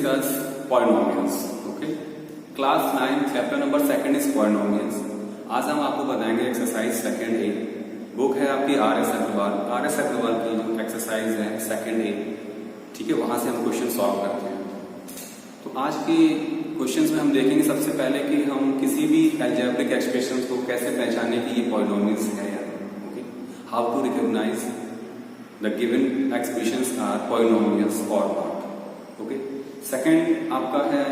discuss polynomials. Okay, class 9 chapter number 2 is polynomials. आज हम आपको बताएंगे एक्सरसाइज सेकंड ए. बुक है आपकी आर एस अग्रवाल की जो एक्सरसाइज है सेकंड ए. ठीक है, वहां से हम क्वेश्चन सॉल्व करते हैं. तो आज की क्वेश्चंस में हम देखेंगे सबसे पहले कि हम किसी भी अलजेब्रिक एक्सप्रेशंस को कैसे पहचाने कि ये पॉलिनोमियल्स है या नहीं. Okay, how to recognise the given expressions are polynomials और नॉट. ओके, सेकंड आपका है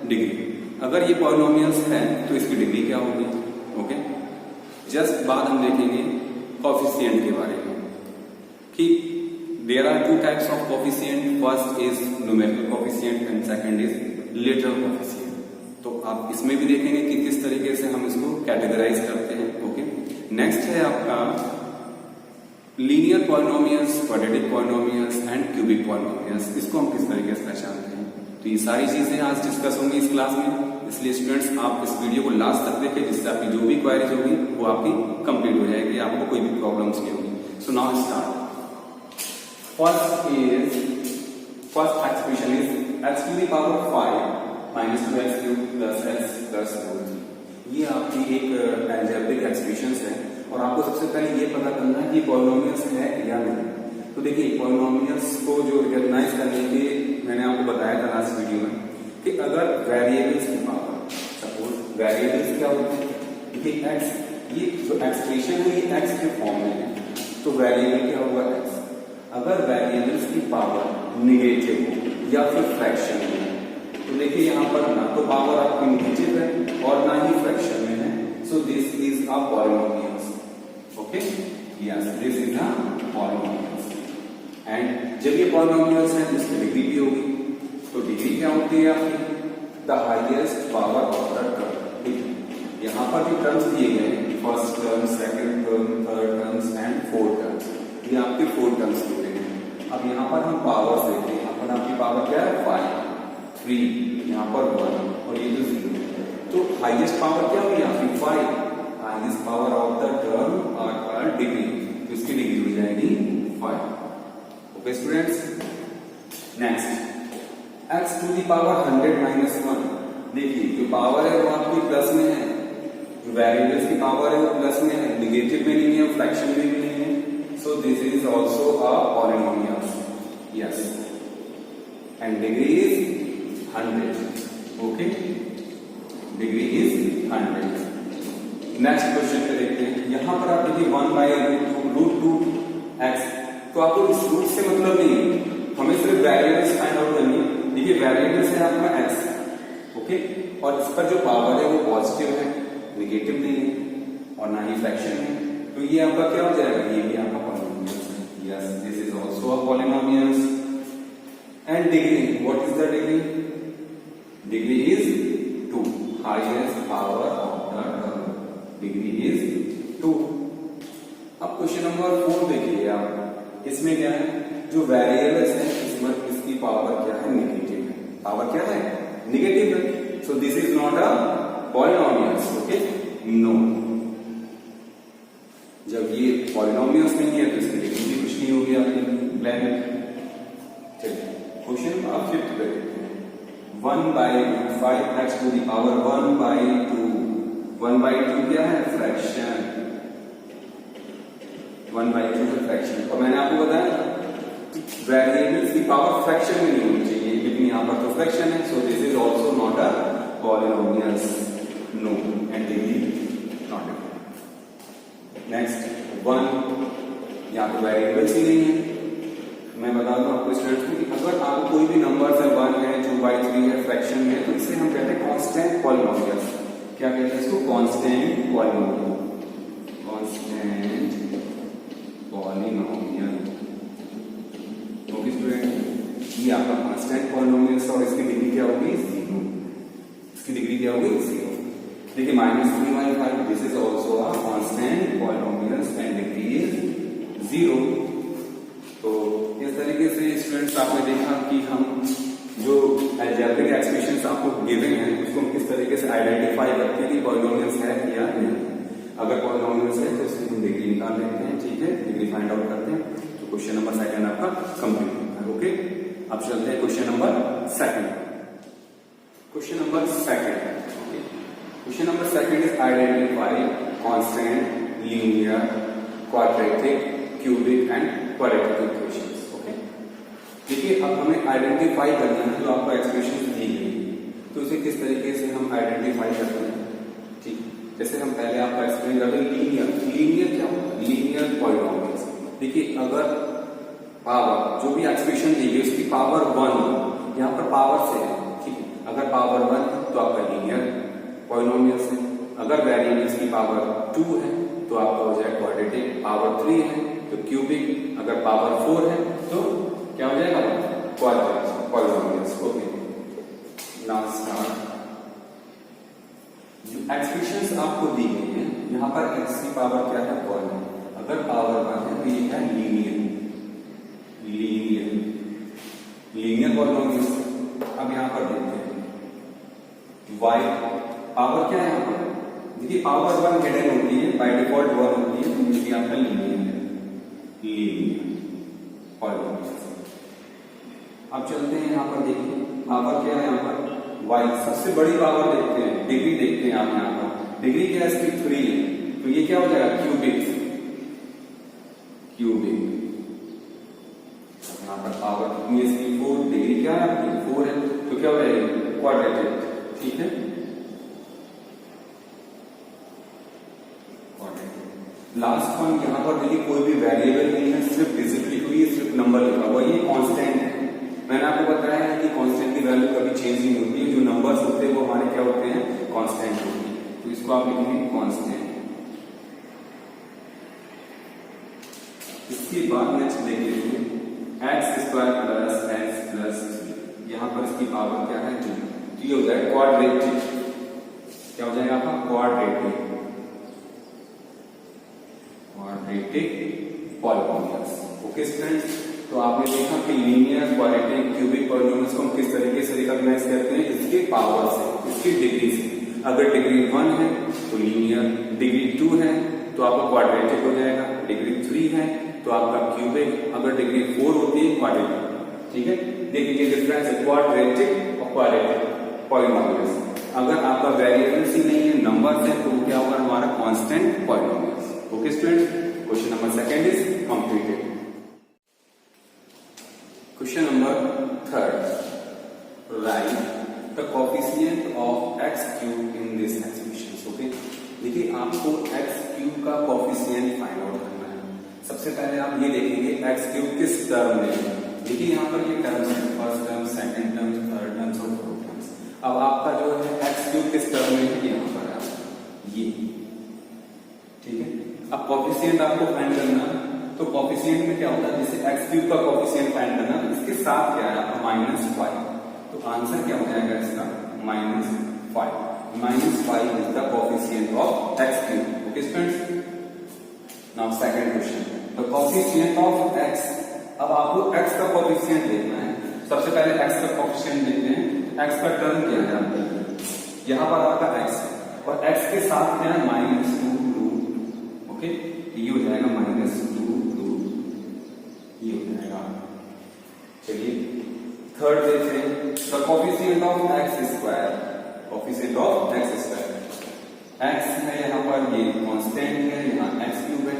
डिग्री. अगर ये पॉलिनोमियल्स है तो इसकी डिग्री क्या होगी. ओके, जस्ट बाद हम देखेंगे कोफिशिएंट के बारे में कि there are two types of coefficient. First is numerical coefficient and second is literal coefficient. तो आप इसमें भी देखेंगे कि किस तरीके से हम इसको कैटेगराइज करते हैं. ओके, नेक्स्ट है आपका linear polynomials, quadratic polynomials and cubic polynomials. इसको हम किस तरीके से पहचानते हैं. तो ये सारी चीजें आज डिस्कस होंगी इस क्लास में. इसलिए स्टूडेंट्स आप इस वीडियो को लास्ट तक देखें जिससे आपकी जो भी क्वेरीज होगी वो आपकी कंप्लीट हो जाएगी, आपको कोई भी प्रॉब्लम्स नहीं होगी. So now start. First expression is x to the power 5 minus 2x cube plus x plus 4. ये आपकी एक अलजेब्रिक एक्सप्रेशंस है और आपको सबसे पहले ये पता करना है कि पॉलिनोमियल्स है या नहीं. तो देखिए, पॉलिनोमियल्स को जो रिकॉग्नाइज करने के मैंने आपको बताया था लास्ट वीडियो में कि अगर वेरिएबल्स की पावर, सपोज वेरिएबल्स क्या होते हैं, देखिए x, ये जो एक्सप्रेशन है ये x के फॉर्म में है तो वेरिएबल क्या होगा x. अगर वेरिएबल्स की पावर निगेटिव हो या फिर फ्रैक्शन में, तो देखिए यहाँ पर ना तो पावर आपकी निगेटिव है और ना ही फ्रैक्शन में है. So this is a polynomials. Okay, yes, this is a polynomials. And जब ये पॉलिनोमियल्स है इसकी डिग्री भी होगी. तो डिग्री क्या होती है आपकी, the highest power of the term. यहाँ पर जो टर्म्स दिए गए हैं, first term, second term, third terms and fourth terms, ये आपके फोर टर्म्स होते हैं. अब यहाँ पर हम पावर्स देखते हैं. यहाँ पर आपकी पावर क्या है 5, 3, यहाँ पर 1 और ये जो 0. तो हाईएस्ट पावर क्या होगी यहाँ पे 5. Highest power of the term are degree, तो इसकी डिग्री हो जाएगी 5. Okay students, next x to the power 100 minus 1. देखिए जो पावर है वो आपकी प्लस में है, जो वेरिएबल्स की पावर है वो प्लस में है, निगेटिव में नहीं है, फ्रैक्शन में भी नहीं है. So this is also a polynomial. Yes, and degree is 100. Okay, degree is 100. Next question पे देखते हैं. यहां पर आप देखिए 1/√2x. तो आपको इस रूट से मतलब नहीं है, हमें सिर्फ वेरिएबल्स फाइंड आउट करनी है. देखिए वेरिएबल्स है आपका x. ओके, और इस पर जो पावर है वो पॉजिटिव है, निगेटिव नहीं है और ना ही फ्रैक्शन है. तो ये आपका क्या हो जाएगा, ये भी आपका पॉलिनोमियल है. Yes, this is also a polynomial. And degree, what is the degree. Degree is 2. Highest power of the term, degree is 2. अब क्वेश्चन नंबर 4 देखिए आप. इसमें क्या है, जो वेरिएबल्स है इसमें इसकी पावर क्या है, नेगेटिव है. पावर क्या है, नेगेटिव है. So this is not a polynomials. Okay, no. जब ये पॉलिनोमियल्स नहीं है तो इसकी डिग्री भी कुछ नहीं होगी आपकी ब्लैंक. चलिए क्वेश्चन आप 5th पे देखते हैं. 1/5x to the power 1/2. 1/2 क्या है, फ्रैक्शन. 1/2 है फ्रैक्शन. और मैंने आपको बताया वेरिएबल्स की पावर फ्रैक्शन में नहीं होनी चाहिए, लेकिन यहाँ पर तो फ्रैक्शन है. So this is also not a polynomials. No, and degree not a. Next 1, यहाँ पे वेरिएबल्स ही नहीं है. मैं बता दूं आपको स्टूडेंट्स को कि अगर आपको कोई भी नंबर है 1 है, 2/3 है, फ्रैक्शन में, तो इसे हम कहते हैं कांस्टेंट पॉलिनोमियल्स. क्या कहते हैं इसको, constant polynomial. Constant polynomial. Okay student, ये आपका कांस्टेंट पॉलिनोमियल और इसकी डिग्री क्या होगी, 0. इसकी डिग्री क्या होगी, 0. देखिए -3/5, this is also a constant polynomial and degree is 0. तो इस तरीके से स्टूडेंट्स आपने देखा कि हम जो अलजेब्रिक एक्सप्रेशंस आपको गिवन है उसको हम किस तरीके से आइडेंटिफाई करते हैं कि पॉलिनोमियल्स है या नहीं. अगर पॉलिनोमियल्स है तो इसकी हम डिग्री निकाल लेते हैं. ठीक है, डिग्री फाइंड आउट करते हैं. तो क्वेश्चन नंबर 2 आपका कंप्लीट होता है. ओके, अब चलते हैं question number 2. Question number second. Okay. Question number second is identify constant, linear, quadratic, cubic and quadratic equations. Okay. देखिए अब हमें आइडेंटिफाई करना है जो आपको एक्सप्रेशन दी गई है, तो उसे किस तरीके से हम आइडेंटिफाई करते हैं. ठीक, जैसे हम पहले आपको एक्सप्लेन करते हैं लीनियर क्या होता है, लीनियर पॉलिनोमियल्स. देखिए अगर पावर जो भी एक्सप्रेशन दी गई उसकी पावर 1 यहाँ पर पावर से है. ठीक है, अगर पावर 1 तो आपका लीनियर पॉलिनोमियल है. अगर वेरिएबल्स की पावर 2 है तो आपका हो जाएगा क्वाड्रेटिक. पावर 3 है तो क्यूबिक. अगर पावर 4 है तो क्या हो जाएगा, quadratic polynomials. Okay, now start. जो एक्सप्रेशंस आपको दी गई है यहाँ पर x की पावर क्या है, 1 है. अगर पावर 1 है तो ये है लीनियर पॉलिनोमियल्स. अब यहाँ पर देखते हैं y पावर क्या है यहाँ पर. देखिए पावर 1 हिडन होती है, बाय डिफॉल्ट 1 होती है, तो ये आपका लीनियर पॉलिनोमियल्स. अब चलते हैं यहाँ पर. देखिए पावर क्या है यहाँ पर, y. सबसे बड़ी पावर देखते हैं, डिग्री देखते हैं आप. यहाँ पर डिग्री क्या है इसकी, 3 है, तो ये क्या हो जाएगा, क्यूबिक. यहाँ पर पावर कितनी है इसकी, 4. डिग्री क्या है आपकी, 4 है, तो क्या हो जाएगा, क्वाड्रेटिक. ठीक है, लास्ट वन. यहाँ पर देखिए कोई भी वेरिएबल नहीं है, सिर्फ डिजिट लिखी हुई है, सिर्फ नंबर लिखा हुआ. ये कांस्टेंट है. मैंने आपको बताया है कि कांस्टेंट की वैल्यू कभी चेंज नहीं होती है. जो नंबर्स होते हैं वो हमारे क्या होते हैं, कांस्टेंट होते हैं. तो इसको आप लिखेंगे कांस्टेंट. इसके बाद नेक्स्ट देख लीजिए x² प्लस x प्लस 3. यहाँ पर इसकी पावर क्या है, 2. तो ये हो जाएगा क्वाड्रेटिक. क्या हो जाएगा आपका, क्वाड्रेटिक पॉलिनोमियल्स. ओके स्टूडेंट्स, तो आपने देखा कि लीनियर, क्वाड्रेटिक, क्यूबिक पॉलिनोमियल्स को हम किस तरीके से रिकॉग्नाइज करते हैं, इसके पावर से, इसकी डिग्री से. अगर डिग्री 1 है तो लीनियर, डिग्री 2 है तो आपका क्वाड्रेटिक हो जाएगा, डिग्री 3 है तो आपका क्यूबिक, अगर डिग्री 4 होती है क्वाड्रेटिक. ठीक है, देखिए डिफरेंस है क्वाड्रेटिक और क्वाड्रेटिक पॉलिनोमियल्स. अगर आपका वेरिएबल्स ही नहीं है, नंबर्स है, तो क्या होगा हमारा constant polynomials. Okay students, question number second is completed. Question number third, right the coefficient of x cube in this expression. Okay, देखिए आपको x क्यूब का कोएफिशिएंट फाइंड आउट करना है. सबसे पहले आप ये देखेंगे x क्यूब किस टर्म में है. देखिए यहाँ पर ये टर्म्स है, first term, second term, third term और फोर्थ टर्म. अब आपका जो है x क्यूब किस टर्म में है, यहाँ पर है ये. ठीक है, अब कोएफिशिएंट आपको फाइंड करना है. तो कोएफिशिएंट में क्या होता है, जैसे x क्यूब का कोएफिशिएंट फाइंड करना, इसके साथ क्या है आपका -5. तो आंसर क्या हो जाएगा इसका, -5. -5 is the coefficient of x cube. Okay students, now second question, the coefficient of x. अब आपको x का कोएफिशिएंट देखना है. सबसे पहले x का कोएफिशिएंट देखते हैं. x का टर्म क्या है आपका, यहाँ पर आपका x है और x के साथ क्या है, -2. ओके, ये हो जाएगा -2, ये हो जाएगा. चलिए थर्ड देखते हैं, the coefficient of x². Coefficient of x², x है यहाँ पर, ये कांस्टेंट है, यहाँ x क्यूब है.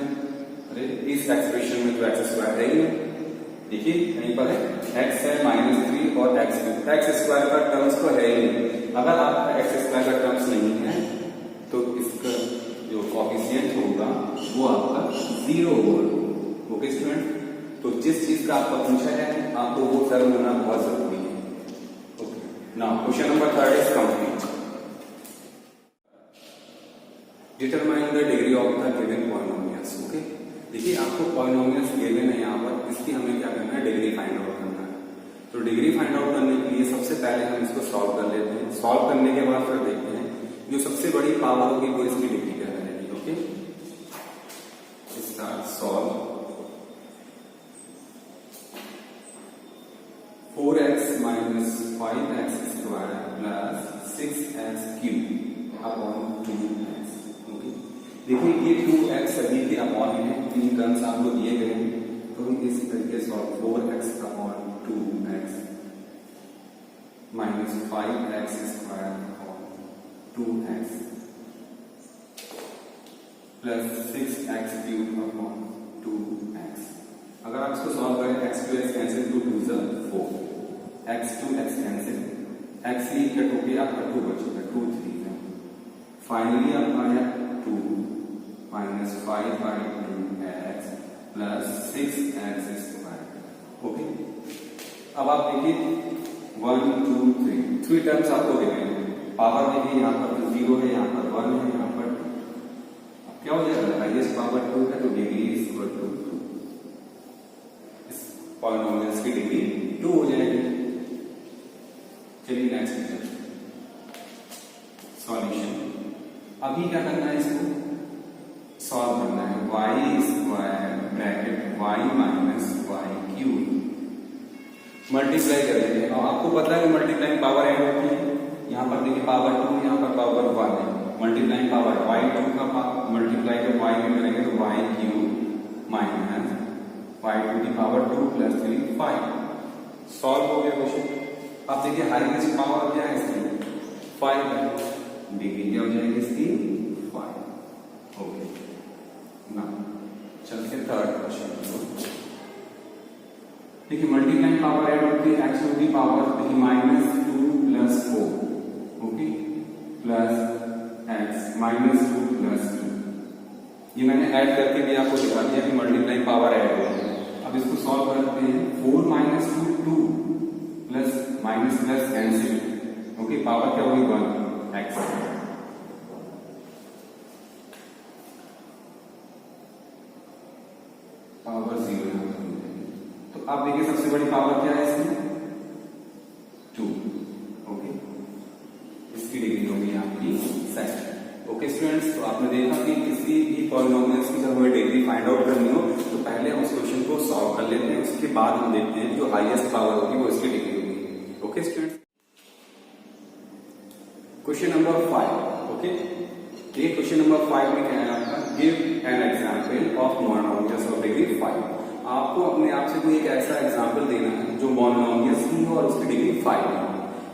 अरे इस एक्सप्रेशन में तो x² है ही. देखिए कहीं पर है x है -3 और x क्यूब. x² का टर्म्स तो है ही. अगर आपका x² का टर्म्स नहीं है तो इसका जो कोएफिशिएंट होगा वो आपका 0 होगा. ओके स्टूडेंट, तो जिस चीज का आपका पूछा है आपको वो टर्म होना बहुत जरूरी है. Okay, now question number third is complete. Determine the degree of the given polynomials. Okay, देखिए आपको पॉलिनोमियल्स गिवन है यहाँ पर, इसकी हमें क्या करना है, डिग्री फाइंड आउट करना है. तो डिग्री फाइंड आउट करने के लिए सबसे पहले हम इसको सॉल्व कर लेते हैं. सॉल्व करने के बाद फिर देखते हैं जो सबसे बड़ी पावर होगी वो इसकी डिग्री क्या रहेगी. Okay, start solve. 4x minus 5x² plus 6x cube upon 2x. Okay, देखिए ये 2x सभी के अपॉन है, 3 टर्म्स आपको दिए गए हैं, तो हम इसी तरीके से 4x upon 2x minus 5x square upon 2x plus 6x cube upon 2x। अगर आप इसको सॉल्व करें x टू x कैंसिल, 2 2 जा 4, x to x cancel, x ही कट हो गया आपका 2 बचेगा, 2 3 है। फाइनली आपका आया 2 minus 5/2x plus 6x square. Okay, अब आप देखिए 1 2 3 टर्म्स आपको देखे हैं। पावर देखिए यहाँ पर 0 है, यहाँ पर 1 है, यहाँ पर 2। अब क्या हो जाएगा, हाईएस्ट पावर 2 है तो डिग्री इज इक्वल टू 2। इस पॉलिनोमियल्स की डिग्री 2 हो जाएगी। चलिए नेक्स्ट सॉल्यूशन। अभी क्या करना है, इसको सॉल्व करना है। y square bracket y minus y cube multiply कर देंगे। और आपको पता है मल्टीप्लाइंग पावर ऐड होती है। यहाँ पर देखिए पावर 2, यहाँ पर पावर 1 है। मल्टीप्लाइंग पावर y2 का मल्टीप्लाई जब y में करेंगे तो y cube minus y to the power 2 plus 3 5। Solve हो गया क्वेश्चन। अब देखिए हाईएस्ट पावर क्या है इसकी, 5 है, डिग्री क्या हो जाएगी इसकी 5। ओके, ना चलते थर्ड क्वेश्चन। देखिए मल्टीप्लाइंग पावर ऐड होती है, x टू दी पावर देखिए minus 2 plus 4, okay, plus x minus 2 plus 2। ये मैंने ऐड करके भी आपको दिखा दिया कि मल्टीप्लाइंग पावर ऐड हो रही है। अब इसको सॉल्व करते हैं। 4 minus 2 2 plus minus plus cancel, okay, power क्या होगी 1 x। पावर 0 तो आप देखिए सबसे बड़ी पावर क्या है इसमें 2। ओके, इसकी डिग्री होगी आपकी 7। ओके स्टूडेंट्स, तो आपने देखा कि किसी भी पॉलिनोमियल्स की जब हमें डिग्री फाइंड आउट करनी हो तो पहले हम उस क्वेश्चन को सॉल्व कर लेते हैं, उसके बाद हम देखते हैं जो हाईएस्ट पावर होगी वो इसकी डिग्री होगी। Okay students, question number 5। Okay, ये क्वेश्चन नंबर 5 में क्या है आपका, give an example of monomials of degree 5। आपको अपने आप से कोई एक ऐसा एग्जाम्पल देना है जो मोनोमियल्स की हो और उसकी डिग्री 5 है।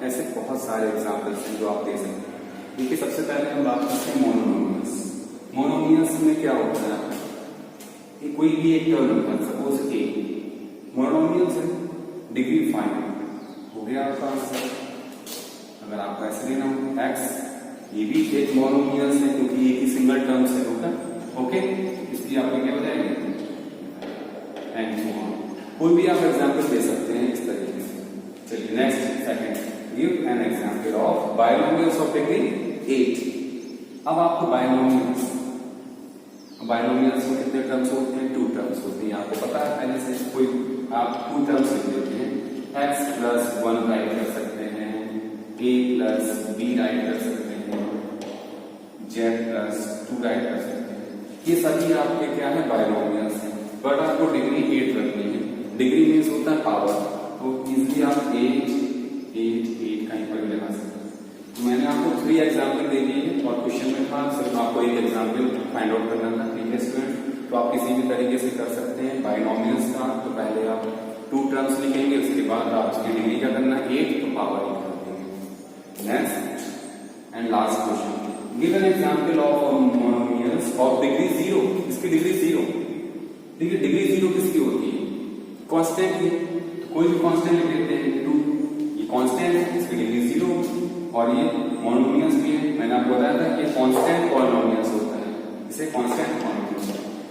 ऐसे बहुत सारे एग्जाम्पल्स हैं जो आप दे सकते हैं। देखिए सबसे पहले हम बात करते हैं मोनोमियल्स। मोनोमियल्स में क्या होता है कि कोई भी एक टर्म होता है, सपोज ए मोनोमियल्स है, डिग्री 5 हो गया आपका आंसर। अगर आपको ऐसे लेना हो एक्स, ये भी एक मोनोमियल्स है क्योंकि एक ही सिंगल टर्म से होगा। ओके, इसलिए आपके क्या हो जाएंगे एंड सो ऑन। कोई भी आप एग्जांपल दे सकते हैं इस तरीके से। चलिए next second, give an example of binomials of degree 8। अब आपको बायनोमियल्स में कितने टर्म्स होते हैं, 2 टर्म्स होते हैं। आपको पता है पहले से, कोई आप 2 टर्म्स लिख देते हैं, x प्लस 1 राइट कर सकते हैं, a प्लस b राइट कर सकते हैं, z प्लस 2 राइट कर सकते हैं। ये सभी आपके क्या है बायनोमियल्स हैं, बट आपको डिग्री 8 रखनी है। डिग्री मीन्स होता है पावर, तो इजिली आप 8 कहीं पर भी लगा सकते हैं। तो मैंने आपको 3 एग्जाम्पल दे दिए और क्वेश्चन में था सिर्फ आपको एक एग्जाम्पल फाइंड आउट करना था। ठीक है स्टूडेंट, तो आप किसी भी तरीके से कर सकते हैं। बायनोमियल्स का तो पहले आप 2 टर्म्स लिखेंगे, उसके बाद आप उसकी डिग्री क्या करना, 8 तो पावर 8 कर देंगे। Next and last question, give an example of monomials of degree 0। इसकी डिग्री 0। देखिए डिग्री 0 किसकी होती है, कांस्टेंट की, तो कोई भी कांस्टेंट लिख लेते हैं 2। ये कांस्टेंट है, इसकी डिग्री 0 और ये मोनोमियल्स भी है। मैंने आपको बताया था कि कांस्टेंट पॉलिनोमियल्स होता है, इसे कांस्टेंट पॉलिनोमियल्स।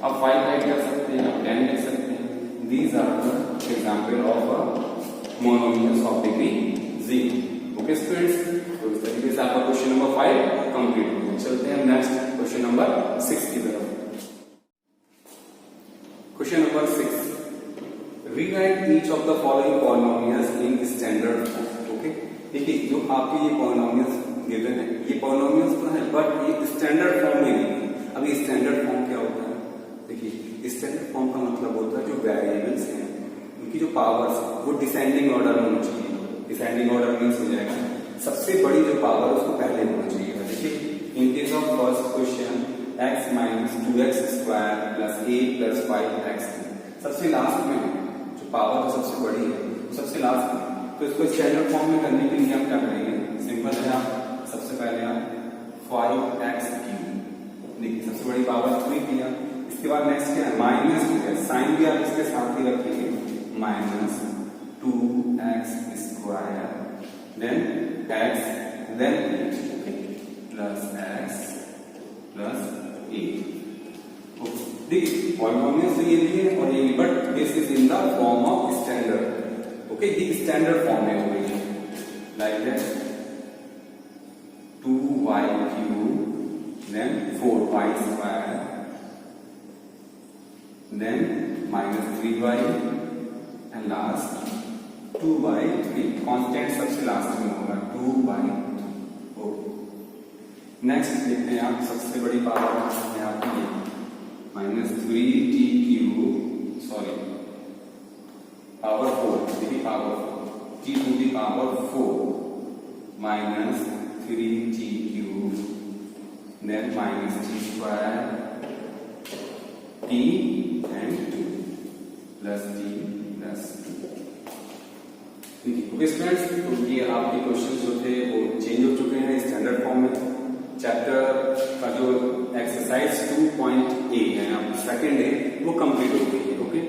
आप 5 राइट कर सकते हैं, आप 10 लिख सकते हैं। These are the example of monomials of degree 0। Okay students, तो इस तरीके से आपका क्वेश्चन नंबर 5 कंप्लीट हो गया। चलते हैं नेक्स्ट क्वेश्चन नंबर 6 की तरफ। Question number 6. Rewrite each of the following polynomials in standard form. Okay? देखिए जो आपके ये polynomials गिवन है, ये polynomials तो है बट ये स्टैंडर्ड फॉर्म में नहीं है। अब ये स्टैंडर्ड फॉर्म क्या होता है, देखिए स्टैंडर्ड फॉर्म का मतलब होता है जो वेरिएबल्स हैं उनकी जो पावर्स है वो डिसेंडिंग ऑर्डर में होना चाहिए। डिसेंडिंग ऑर्डर मीन्स हो जाएगा सबसे बड़ी जो पावर उसको पहले होना चाहिए। देखिए in case of first question x minus 2x square plus a plus 5x, सबसे लास्ट में जो पावर सबसे बड़ी है सबसे लास्ट में, तो इसको स्टैंडर्ड फॉर्म में करने के लिए आप क्या करेंगे, सिंपल है, आप सबसे पहले आप 5x3, देखिए सबसे बड़ी पावर 3 किया, इसके बाद नेक्स्ट क्या है, माइनस 2 है, साइन भी आप इसके साथ ही रखेंगे, minus 2x square, then x, then 8, plus x plus 8। देखिए पॉलिनोमियल्स ये भी है और ये, but this is in the form of standard. Okay, ये स्टैंडर्ड फॉर्म में हो गई है, like that 2y3, then 4y square, then minus 3y and last 2/3, constant सबसे लास्ट में होगा 2/3। ओके, नेक्स्ट देखते हैं आप, सबसे बड़ी पावर है आपकी माइनस 3t3, सॉरी पावर 4, देखिए power 4, t to the power 4 minus 3t3, then minus t square t and 2 plus t plus 2। Okay students, तो ये आपके क्वेश्चन जो थे वो चेंज हो चुके हैं स्टैंडर्ड फॉर्म में। चैप्टर का जो एक्सरसाइज 2.a है, सेकंड है, वो कंप्लीट हो गई है। ओके।